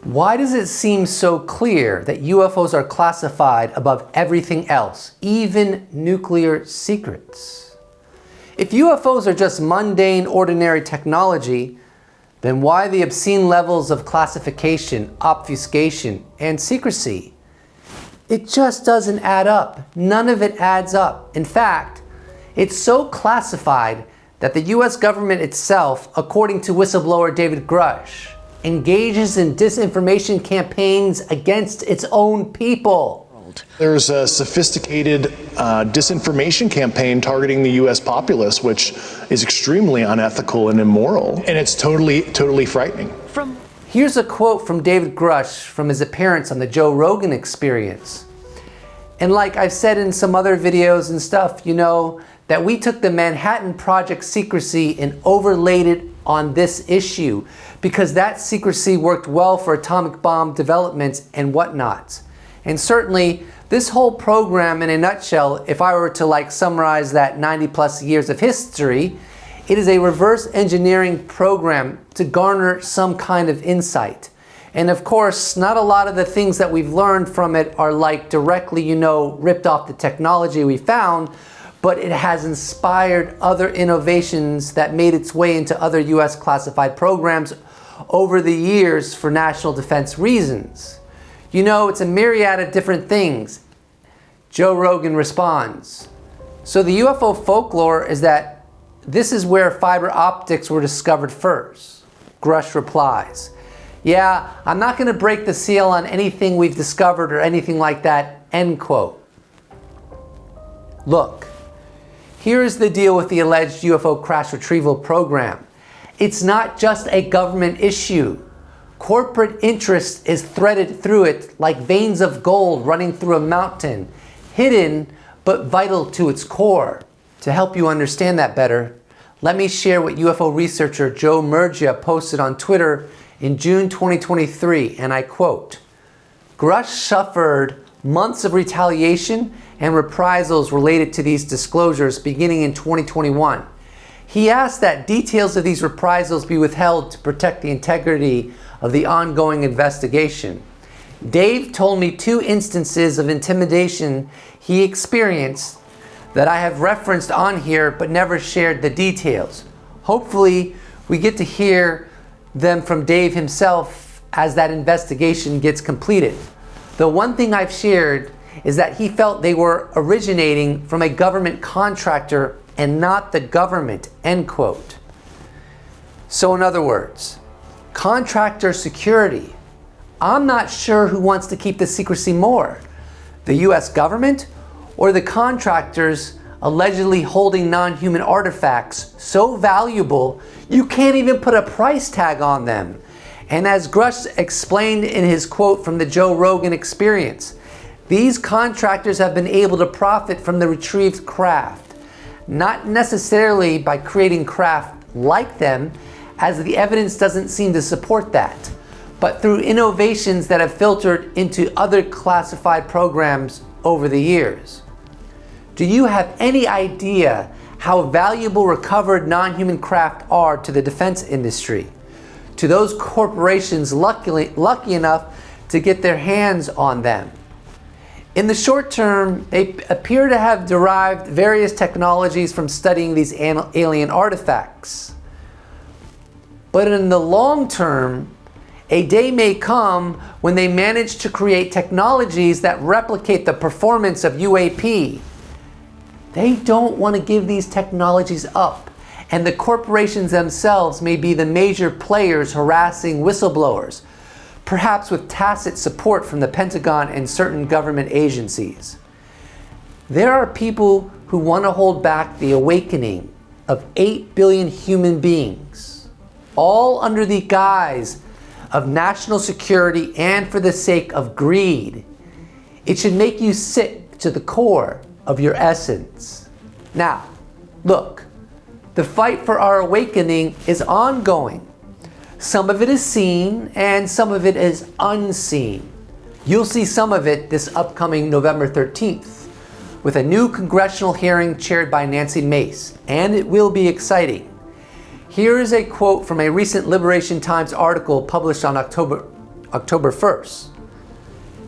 Why does it seem so clear that UFOs are classified above everything else, even nuclear secrets? If UFOs are just mundane, ordinary technology, then why the obscene levels of classification, obfuscation, and secrecy? It just doesn't add up. None of it adds up. In fact, it's so classified that the US government itself, according to whistleblower David Grusch, engages in disinformation campaigns against its own people. There's a sophisticated disinformation campaign targeting the US populace, which is extremely unethical and immoral, and it's totally frightening. Here's a quote from David Grusch from his appearance on the Joe Rogan Experience. And like I've said in some other videos and stuff, you know, that we took the Manhattan Project secrecy and overlaid it on this issue because that secrecy worked well for atomic bomb developments and whatnot. And certainly this whole program in a nutshell, if I were to like summarize that 90 plus years of history, it is a reverse engineering program to garner some kind of insight. And of course, not a lot of the things that we've learned from it are like directly, you know, ripped off the technology we found, but it has inspired other innovations that made its way into other US classified programs over the years for national defense reasons. You know, it's a myriad of different things. Joe Rogan responds. So the UFO folklore is that this is where fiber optics were discovered first. Grusch replies, yeah, I'm not going to break the seal on anything we've discovered or anything like that, end quote. Look, here's the deal with the alleged UFO crash retrieval program. It's not just a government issue. Corporate interest is threaded through it like veins of gold running through a mountain, hidden but vital to its core. To help you understand that better, let me share what UFO researcher Joe Murgia posted on Twitter in June 2023, and I quote, Grusch suffered months of retaliation and reprisals related to these disclosures beginning in 2021. He asked that details of these reprisals be withheld to protect the integrity of the ongoing investigation. Dave told me 2 instances of intimidation he experienced that I have referenced on here but never shared the details. Hopefully, we get to hear them from Dave himself as that investigation gets completed. The one thing I've shared is that he felt they were originating from a government contractor and not the government, end quote. So in other words, contractor security. I'm not sure who wants to keep the secrecy more, the US government or the contractors allegedly holding non-human artifacts so valuable you can't even put a price tag on them. And as Grusch explained in his quote from the Joe Rogan Experience, these contractors have been able to profit from the retrieved craft, not necessarily by creating craft like them, as the evidence doesn't seem to support that, but through innovations that have filtered into other classified programs over the years. Do you have any idea how valuable recovered non-human craft are to the defense industry, to those corporations lucky enough to get their hands on them? In the short term, they appear to have derived various technologies from studying these alien artifacts. But in the long term, a day may come when they manage to create technologies that replicate the performance of UAP. They don't want to give these technologies up, and the corporations themselves may be the major players harassing whistleblowers, perhaps with tacit support from the Pentagon and certain government agencies. There are people who want to hold back the awakening of 8 billion human beings, all under the guise of national security and for the sake of greed. It should make you sick to the core of your essence. Now, look, the fight for our awakening is ongoing. Some of it is seen and some of it is unseen. You'll see some of it this upcoming November 13th with a new congressional hearing chaired by Nancy Mace, and it will be exciting. Here is a quote from a recent Liberation Times article published on October October 1st.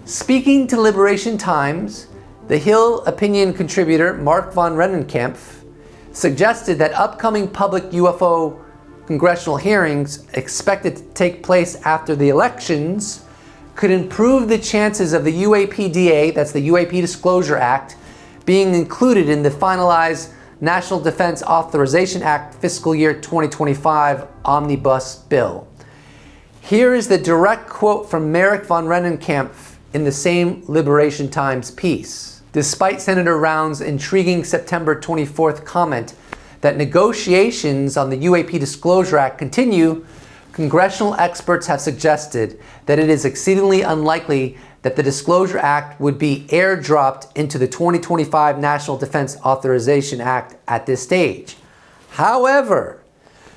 Speaking to Liberation Times, The Hill opinion contributor Mark von Rennenkampf suggested that upcoming public UFO congressional hearings expected to take place after the elections could improve the chances of the UAPDA, that's the UAP Disclosure Act, being included in the finalized National Defense Authorization Act fiscal year 2025 omnibus bill. Here is the direct quote from Mark von Rennenkampf in the same Liberation Times piece. Despite Senator Round's intriguing September 24th comment that negotiations on the UAP Disclosure Act continue, congressional experts have suggested that it is exceedingly unlikely that the Disclosure Act would be airdropped into the 2025 National Defense Authorization Act at this stage. However,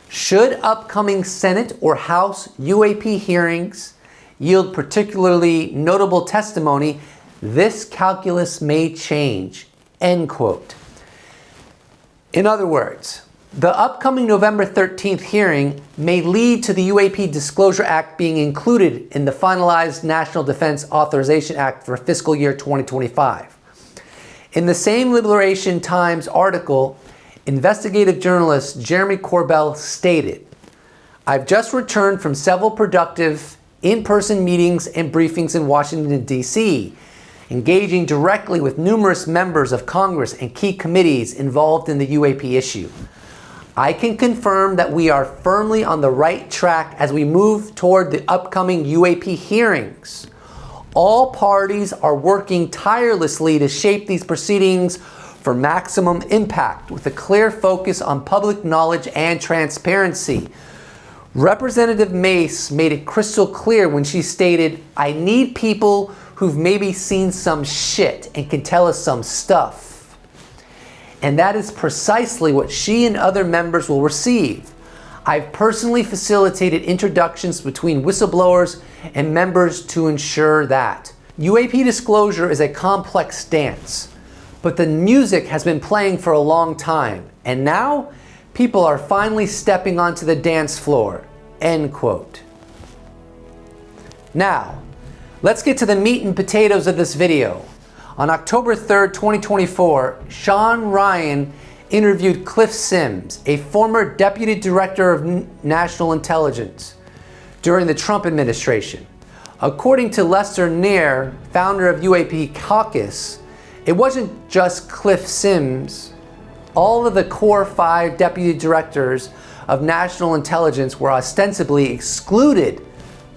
should upcoming Senate or House UAP hearings yield particularly notable testimony, this calculus may change, end quote. In other words, the upcoming November 13th hearing may lead to the UAP Disclosure Act being included in the finalized National Defense Authorization Act for fiscal year 2025. In the same Liberation Times article, investigative journalist Jeremy Corbell stated, "I've just returned from several productive in-person meetings and briefings in Washington, D.C., engaging directly with numerous members of Congress and key committees involved in the UAP issue. I can confirm that we are firmly on the right track as we move toward the upcoming UAP hearings. All parties are working tirelessly to shape these proceedings for maximum impact with a clear focus on public knowledge and transparency." Representative Mace made it crystal clear when she stated, "I need people who've maybe seen some shit and can tell us some stuff." And that is precisely what she and other members will receive. I've personally facilitated introductions between whistleblowers and members to ensure that. UAP disclosure is a complex dance, but the music has been playing for a long time, and now people are finally stepping onto the dance floor, end quote. Now, let's get to the meat and potatoes of this video. On October 3rd, 2024, Sean Ryan interviewed Cliff Sims, a former Deputy Director of National Intelligence during the Trump administration. According to Lester Nair, founder of UAP Caucus, it wasn't just Cliff Sims. All of the core 5 Deputy Directors of National Intelligence were ostensibly excluded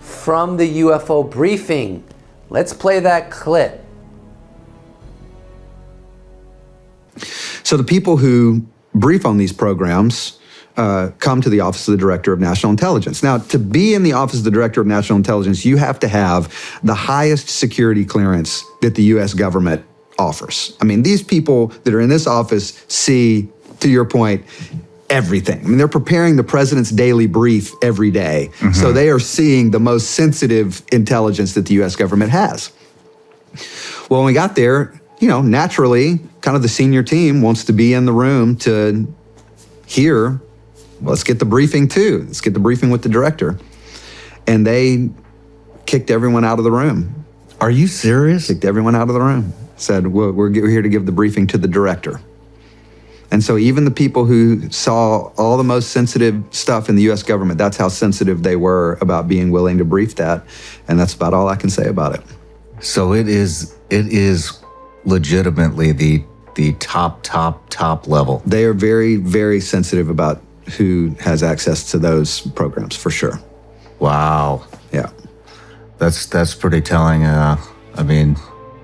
from the UFO briefing. Let's play that clip. So the people who brief on these programs come to the Office of the Director of National Intelligence. Now, to be in the Office of the Director of National Intelligence, you have to have the highest security clearance that the U.S. government offers. I mean, these people that are in this office see, to your point, everything. I mean, they're preparing the president's daily brief every day. Mm-hmm. So they are seeing the most sensitive intelligence that the U.S. government has. Well, when we got there, naturally, kind of the senior team wants to be in the room to hear, well, let's get the briefing too. Let's get the briefing with the director. And they kicked everyone out of the room. Are you serious? Kicked everyone out of the room. Said, well, we're here to give the briefing to the director. And so even the people who saw all the most sensitive stuff in the U.S. government, that's how sensitive they were about being willing to brief that. And that's about all I can say about it. So it is legitimately the top level. They are very, very sensitive about who has access to those programs, for sure. Wow. Yeah. That's pretty telling.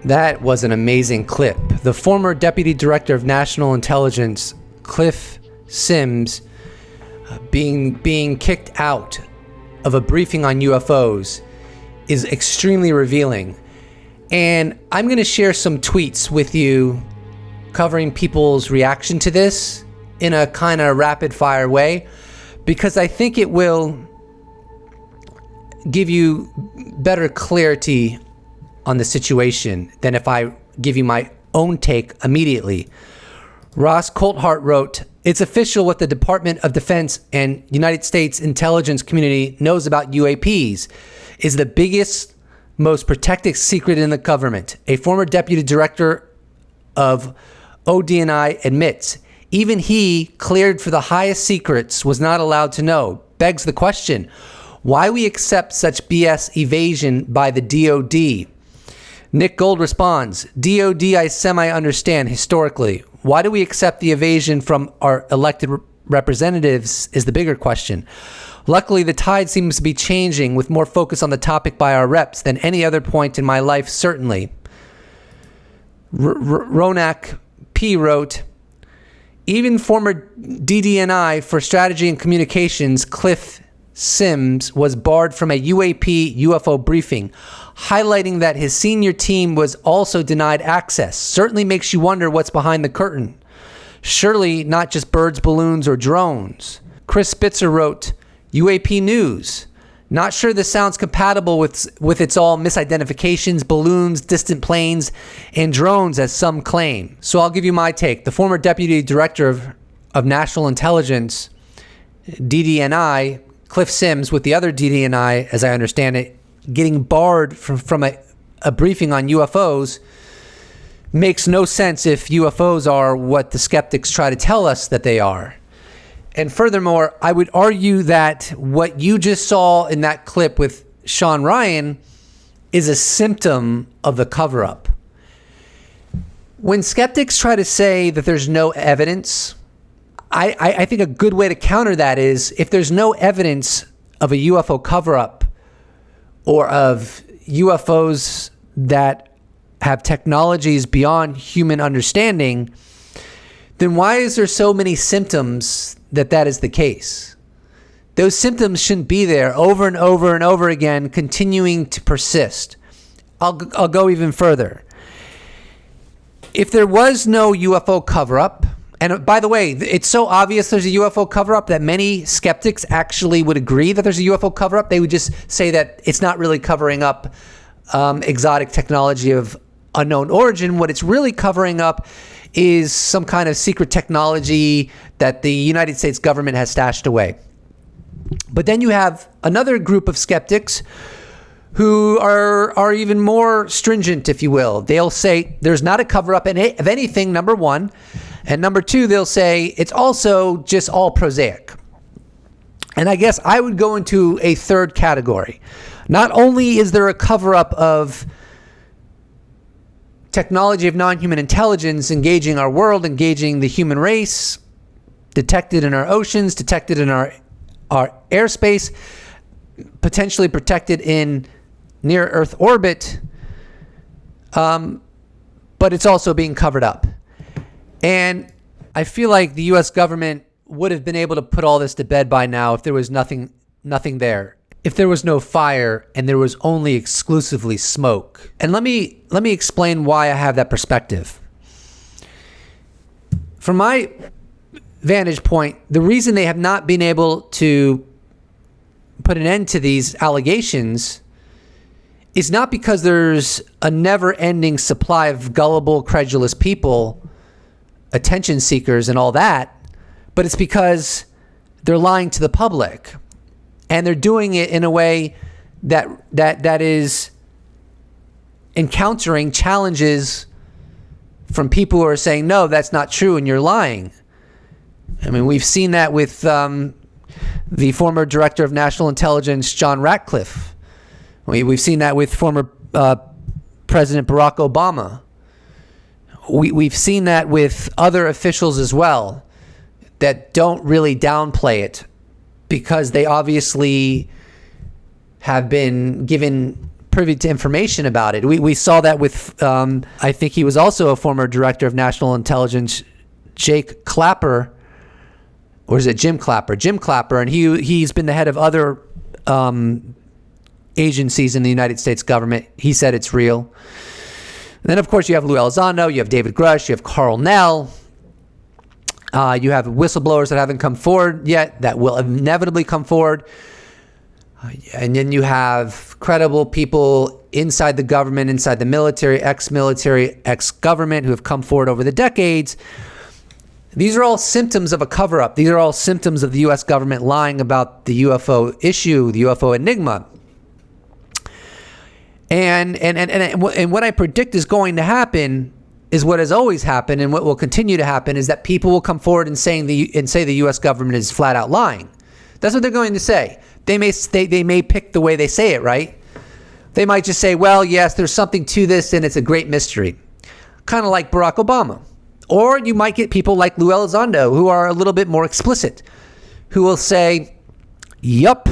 That was an amazing clip. The former Deputy Director of National Intelligence, Cliff Sims, being kicked out of a briefing on UFOs is extremely revealing. And I'm going to share some tweets with you covering people's reaction to this in a kind of rapid fire way, because I think it will give you better clarity on the situation than if I give you my own take immediately. Ross Coulthart wrote, "It's official what the Department of Defense and United States intelligence community knows about UAPs. is the biggest, most protected secret in the government. A former deputy director of ODNI admits even he, cleared for the highest secrets, was not allowed to know. Begs the question, why we accept such BS evasion by the DOD? Nick Gold responds, DOD I semi-understand historically. Why do we accept the evasion from our elected representatives is the bigger question. Luckily, the tide seems to be changing with more focus on the topic by our reps than any other point in my life, certainly. Ronak P. wrote, even former DDNI for Strategy and Communications, Cliff Sims, was barred from a UAP UFO briefing, highlighting that his senior team was also denied access. Certainly makes you wonder what's behind the curtain. Surely not just birds, balloons, or drones. Chris Spitzer wrote, UAP News. Not sure this sounds compatible with its all misidentifications, balloons, distant planes, and drones as some claim. So I'll give you my take. The former Deputy Director of National Intelligence, DDNI, Cliff Sims, with the other DDNI, as I understand it, getting barred from a briefing on UFOs makes no sense if UFOs are what the skeptics try to tell us that they are. And furthermore, I would argue that what you just saw in that clip with Sean Ryan is a symptom of the cover-up. When skeptics try to say that there's no evidence, I think a good way to counter that is if there's no evidence of a UFO cover-up or of UFOs that have technologies beyond human understanding, then why is there so many symptoms that is the case? Those symptoms shouldn't be there over and over and over again, continuing to persist. I'll go even further. If there was no UFO cover-up, and by the way, it's so obvious there's a UFO cover-up that many skeptics actually would agree that there's a UFO cover-up. They would just say that it's not really covering up exotic technology of unknown origin. What it's really covering up is some kind of secret technology that the United States government has stashed away. But then you have another group of skeptics who are even more stringent, if you will. They'll say there's not a cover-up of anything, number one. And number two, they'll say it's also just all prosaic. And I guess I would go into a third category. Not only is there a cover-up of technology of non-human intelligence engaging our world, engaging the human race, detected in our oceans, detected in our airspace, potentially protected in near-Earth orbit, but it's also being covered up. And I feel like the U.S. government would have been able to put all this to bed by now if there was nothing there. If there was no fire and there was only exclusively smoke. And let me explain why I have that perspective. From my vantage point, the reason they have not been able to put an end to these allegations is not because there's a never-ending supply of gullible, credulous people, attention seekers and all that, but it's because they're lying to the public. And they're doing it in a way that is encountering challenges from people who are saying, no, that's not true and you're lying. I mean, we've seen that with the former director of national intelligence, John Ratcliffe. We've seen that with former President Barack Obama. We've seen that with other officials as well that don't really downplay it, because they obviously have been given privy to information about it. We saw that with, I think he was also a former director of national intelligence, Jake Clapper, or is it Jim Clapper? Jim Clapper, and he's been the head of other agencies in the United States government. He said it's real. And then, of course, you have Lou Elizondo, you have David Grusch, you have Carl Nell. You have whistleblowers that haven't come forward yet that will inevitably come forward. And then you have credible people inside the government, inside the military, ex-government who have come forward over the decades. These are all symptoms of a cover-up. These are all symptoms of the U.S. government lying about the UFO issue, the UFO enigma. And what I predict is going to happen is what has always happened, and what will continue to happen is that people will come forward and say the U.S. government is flat out lying. That's what they're going to say. They may pick the way they say it, right? They might just say, well, yes, there's something to this, and it's a great mystery. Kind of like Barack Obama. Or you might get people like Lou Elizondo, who are a little bit more explicit, who will say, yup,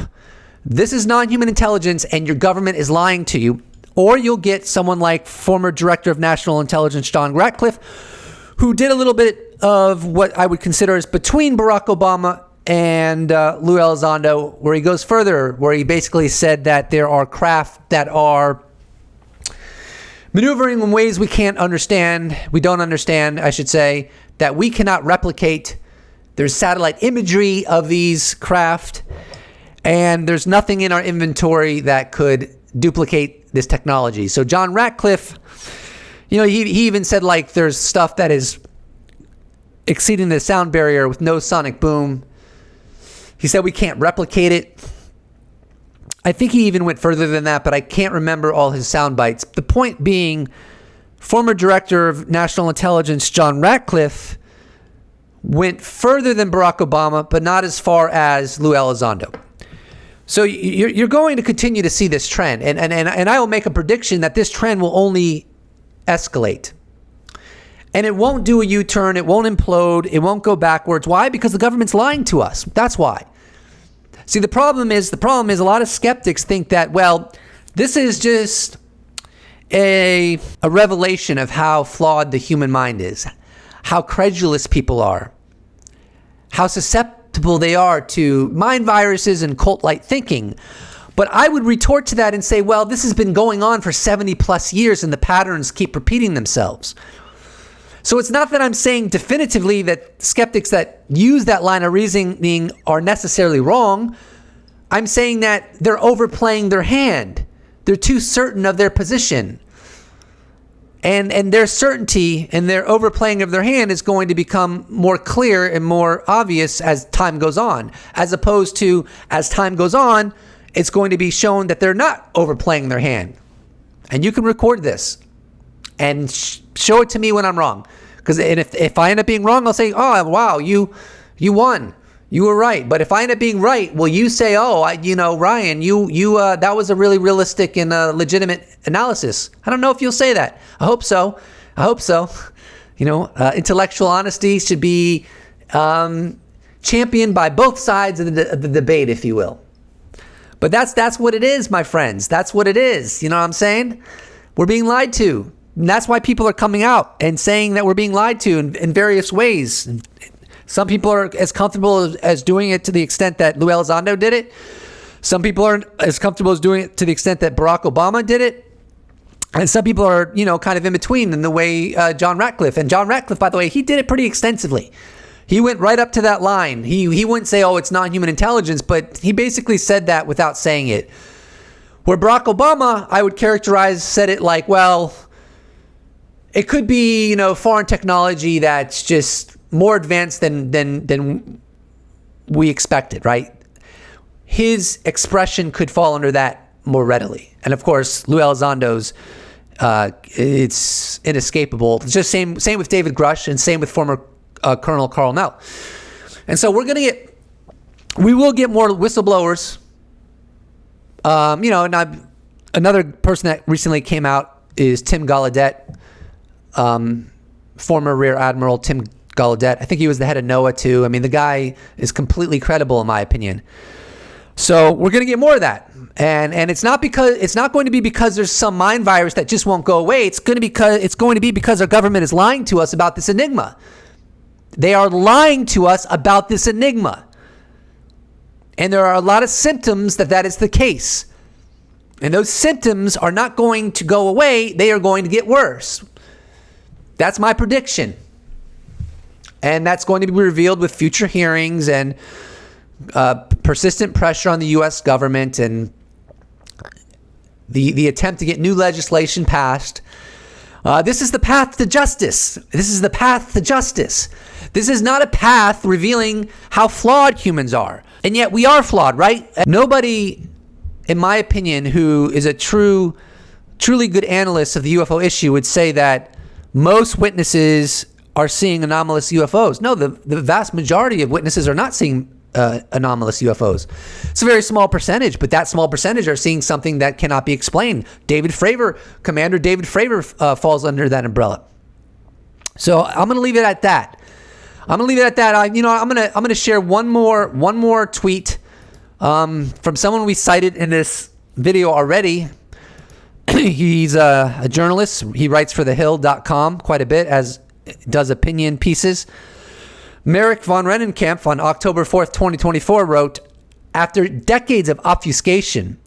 this is non-human intelligence, and your government is lying to you. Or you'll get someone like former Director of National Intelligence John Ratcliffe, who did a little bit of what I would consider as between Barack Obama and Lou Elizondo, where he goes further, where he basically said that there are craft that are maneuvering in ways we don't understand, I should say, that we cannot replicate. There's satellite imagery of these craft, and there's nothing in our inventory that could duplicate this technology. So John Ratcliffe, he even said, like, there's stuff that is exceeding the sound barrier with no sonic boom. He said we can't replicate it. I think he even went further than that, but I can't remember all his sound bites. The point being, former Director of National Intelligence John Ratcliffe went further than Barack Obama, but not as far as Lou Elizondo. So you're going to continue to see this trend, and I will make a prediction that this trend will only escalate. And it won't do a U-turn, it won't implode, it won't go backwards. Why? Because the government's lying to us. That's why. See, the problem is a lot of skeptics think that, well, this is just a revelation of how flawed the human mind is, how credulous people are, how susceptible they are to mind viruses and cult-like thinking. But I would retort to that and say, well, this has been going on for 70 plus years and the patterns keep repeating themselves. So it's not that I'm saying definitively that skeptics that use that line of reasoning are necessarily wrong. I'm saying that they're overplaying their hand. They're too certain of their position. And their certainty and their overplaying of their hand is going to become more clear and more obvious as time goes on, as opposed to, as time goes on, it's going to be shown that they're not overplaying their hand. And you can record this and show it to me when I'm wrong. Because if I end up being wrong, I'll say, oh, wow, you won. You were right. But if I end up being right, will you say, oh, Ryan, that was a really realistic and legitimate analysis? I don't know if you'll say that. I hope so. Intellectual honesty should be championed by both sides of the debate, if you will. But that's what it is, my friends. That's what it is. You know what I'm saying? We're being lied to. And that's why people are coming out and saying that we're being lied to in various ways. Some people are as comfortable as doing it to the extent that Lou Elizondo did it. Some people aren't as comfortable as doing it to the extent that Barack Obama did it. And some people are, kind of in between in the way John Ratcliffe. And John Ratcliffe, by the way, he did it pretty extensively. He went right up to that line. He wouldn't say, oh, it's non-human intelligence, but he basically said that without saying it. Where Barack Obama, I would said it like, well, it could be, foreign technology that's just more advanced than we expected, right? His expression could fall under that more readily. And of course, Lou Elizondo's, it's inescapable. It's just same with David Grusch and same with former Colonel Carl Nell. And so we will get more whistleblowers. And another person that recently came out is Tim Gallaudet, former Rear Admiral Tim Gallaudet. I think he was the head of NOAA too. I mean, the guy is completely credible in my opinion. So we're going to get more of that. And it's not going to be because there's some mind virus that just won't go away. It's going to be because our government is lying to us about this enigma. They are lying to us about this enigma. And there are a lot of symptoms that is the case. And those symptoms are not going to go away. They are going to get worse. That's my prediction. And that's going to be revealed with future hearings and persistent pressure on the U.S. government and the attempt to get new legislation passed. This is the path to justice. This is the path to justice. This is not a path revealing how flawed humans are. And yet we are flawed, right? Nobody, in my opinion, who is a true truly good analysts of the UFO issue would say that most witnesses are seeing anomalous UFOs. No, the vast majority of witnesses are not seeing anomalous UFOs. It's a very small percentage, but that small percentage are seeing something that cannot be explained. Commander David Fravor falls under that umbrella. So I'm going to leave it at that. I'm going to share one more tweet from someone we cited in this video already. He's a journalist. He writes for thehill.com quite a bit, as does opinion pieces. Merrick von Rennenkamp on October 4th, 2024 wrote, after decades of obfuscation,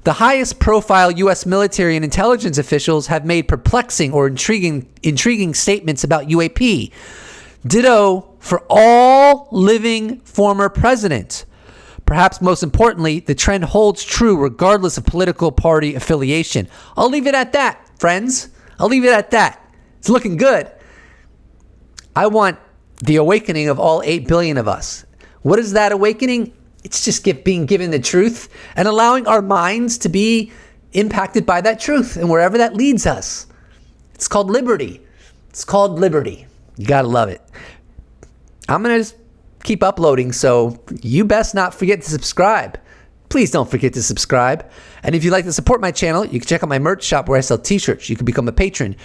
the highest profile U.S. military and intelligence officials have made perplexing or intriguing statements about UAP. Ditto for all living former presidents. Perhaps most importantly, the trend holds true regardless of political party affiliation. I'll leave it at that, friends. I'll leave it at that. It's looking good. I want the awakening of all 8 billion of us. What is that awakening? It's just being given the truth and allowing our minds to be impacted by that truth and wherever that leads us. It's called liberty. It's called liberty. You gotta love it. I'm gonna just keep uploading, so you best not forget to subscribe. Please don't forget to subscribe. And if you'd like to support my channel, you can check out my merch shop where I sell t-shirts. You can become a patron.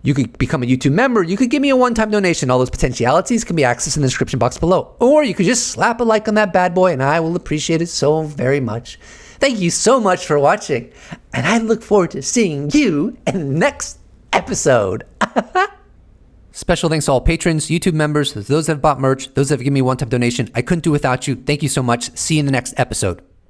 You could become a YouTube member. You could give me a one-time donation. All those potentialities can be accessed in the description box below. Or you could just slap a like on that bad boy, and I will appreciate it so very much. Thank you so much for watching, and I look forward to seeing you in the next episode. Special thanks to all patrons, YouTube members, those that have bought merch, those that have given me a one-time donation. I couldn't do without you. Thank you so much. See you in the next episode.